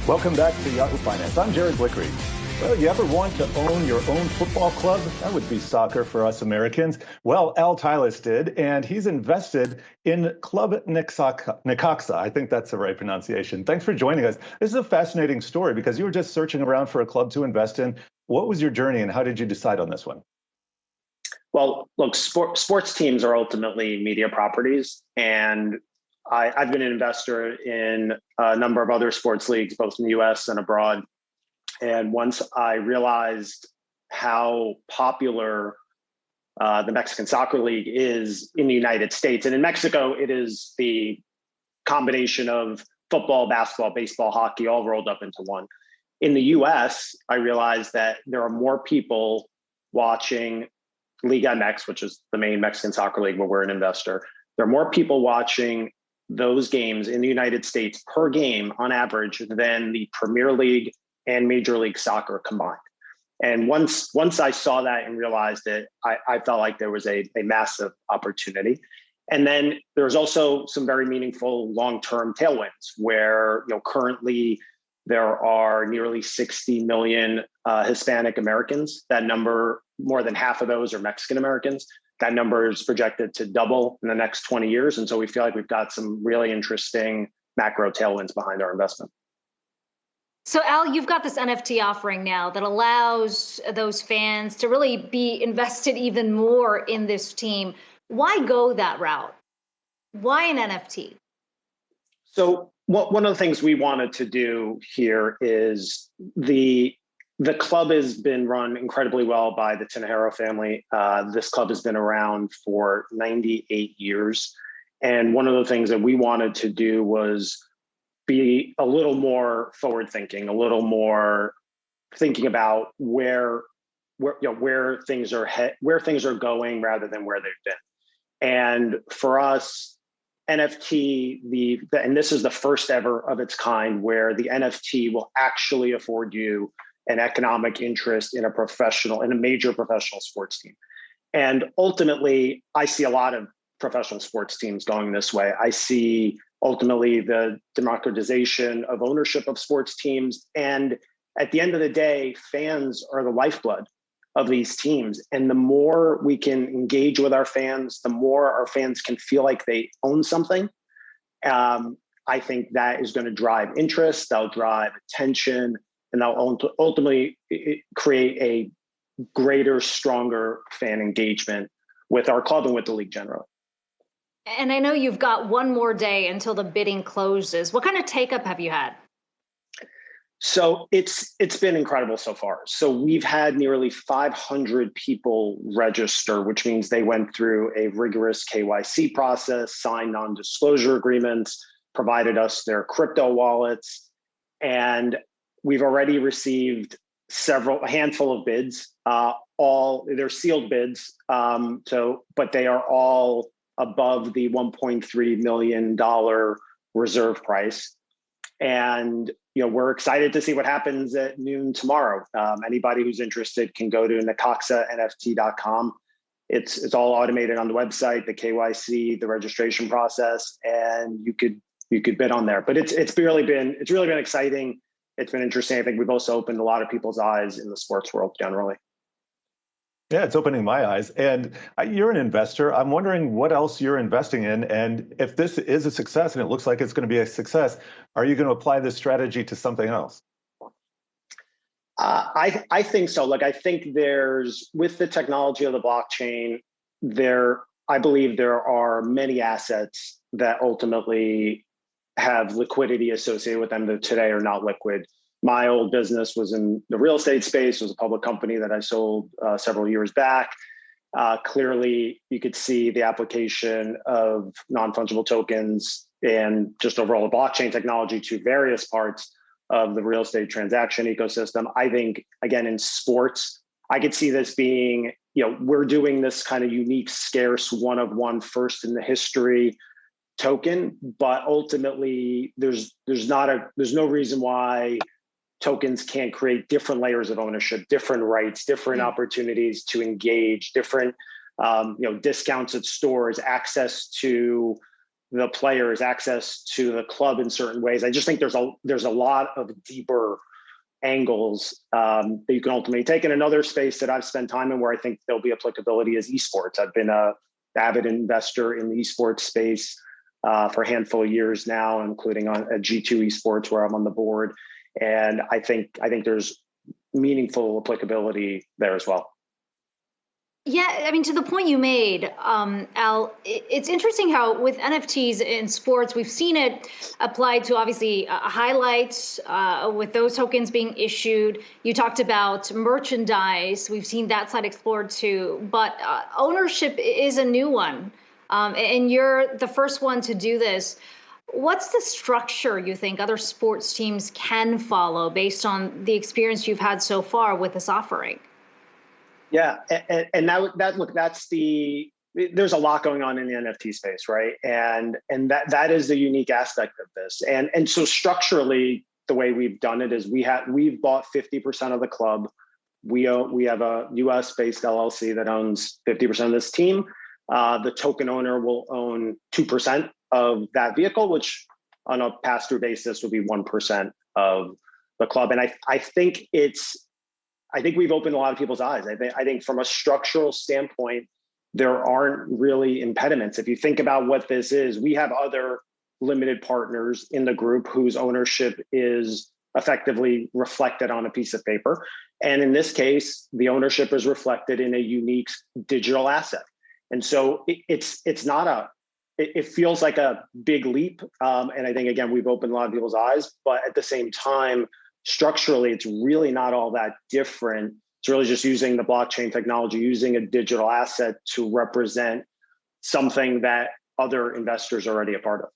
Welcome back to Yahoo Finance. I'm Jerry Blikre. Well, you ever want to own your own football club? That would be soccer for us Americans. Well, Tylis did, and he's invested in Club Necaxa. I think that's the right pronunciation. Thanks for joining us. This is a fascinating story because you were just searching around for a club to invest in. What was your journey and how did you decide on this one? Well, look, sports teams are ultimately media properties, and I've been an investor in a number of other sports leagues, both in the US and abroad. And once I realized how popular the Mexican Soccer League is in the United States, and in Mexico, it is the combination of football, basketball, baseball, hockey, all rolled up into one. In the US, I realized that there are more people watching Liga MX, which is the main Mexican soccer league where we're an investor. There are more people watching those games in the United States per game on average than the Premier League and Major League Soccer combined. And once I saw that and realized it, I felt like there was a massive opportunity. And then there's also some very meaningful long-term tailwinds where, currently there are nearly 60 million Hispanic Americans. That number, more than half of those are Mexican Americans. That number is projected to double in the next 20 years. And so we feel like we've got some really interesting macro tailwinds behind our investment. So Al, you've got this NFT offering now that allows those fans to really be invested even more in this team. Why go that route? Why an NFT? So one of the things we wanted to do here is the club has been run incredibly well by the Tinajero family. This club has been around for 98 years. And one of the things that we wanted to do was be a little more forward thinking, a little more thinking about where things are going rather than where they've been. And for us, NFT, and this is the first ever of its kind where the NFT will actually afford you an economic interest in a major professional sports team. And ultimately, I see a lot of professional sports teams going this way. I see ultimately the democratization of ownership of sports teams. And at the end of the day, fans are the lifeblood of these teams. And the more we can engage with our fans, the more our fans can feel like they own something. I think that is going to drive interest, that'll drive attention, and that'll ultimately create a greater, stronger fan engagement with our club and with the league generally. And I know you've got one more day until the bidding closes. What kind of take-up have you had? So it's been incredible so far. So we've had nearly 500 people register, which means they went through a rigorous KYC process, signed non-disclosure agreements, provided us their crypto wallets, and we've already received a handful of bids. They're sealed bids, but they are all above the $1.3 million reserve price. And we're excited to see what happens at noon tomorrow. Anybody who's interested can go to necaxanft.com. It's all automated on the website, the KYC, the registration process, and you could bid on there. But it's really been exciting. It's been interesting. I think we've also opened a lot of people's eyes in the sports world generally. Yeah, it's opening my eyes. And you're an investor. I'm wondering what else you're investing in. And if this is a success, and it looks like it's going to be a success, are you going to apply this strategy to something else? I think so. I think with the technology of the blockchain, I believe there are many assets that ultimately have liquidity associated with them that today are not liquid. My old business was in the real estate space. It was a public company that I sold several years back. Clearly, you could see the application of non-fungible tokens and just overall blockchain technology to various parts of the real estate transaction ecosystem. I think, again, in sports, I could see this being, we're doing this kind of unique, scarce, one-of-one, first in the history token, but ultimately there's no reason why tokens can't create different layers of ownership, different rights, different opportunities to engage, different discounts at stores, access to the players access to the club in certain ways. I just think there's a lot of deeper angles that you can ultimately take. In another space that I've spent time in where I think there'll be applicability is esports. I've been a avid investor in the esports space for a handful of years now, including on a G2 esports where I'm on the board. And I think there's meaningful applicability there as well. Yeah, I mean, to the point you made, Al, it's interesting how with NFTs in sports, we've seen it applied to obviously highlights with those tokens being issued. You talked about merchandise. We've seen that side explored too, but ownership is a new one. And you're the first one to do this. What's the structure you think other sports teams can follow based on the experience you've had so far with this offering? Yeah, and there's a lot going on in the NFT space, right? And that is the unique aspect of this. And so structurally, the way we've done it is we've bought 50% of the club. We have a US based LLC that owns 50% of this team. The token owner will own 2% of that vehicle, which on a pass-through basis would be 1% of the club. And I think we've opened a lot of people's eyes. I think from a structural standpoint, there aren't really impediments. If you think about what this is, we have other limited partners in the group whose ownership is effectively reflected on a piece of paper. And in this case, the ownership is reflected in a unique digital asset. And so it feels like a big leap. And I think, again, we've opened a lot of people's eyes, but at the same time, structurally, it's really not all that different. It's really just using the blockchain technology, using a digital asset to represent something that other investors are already a part of.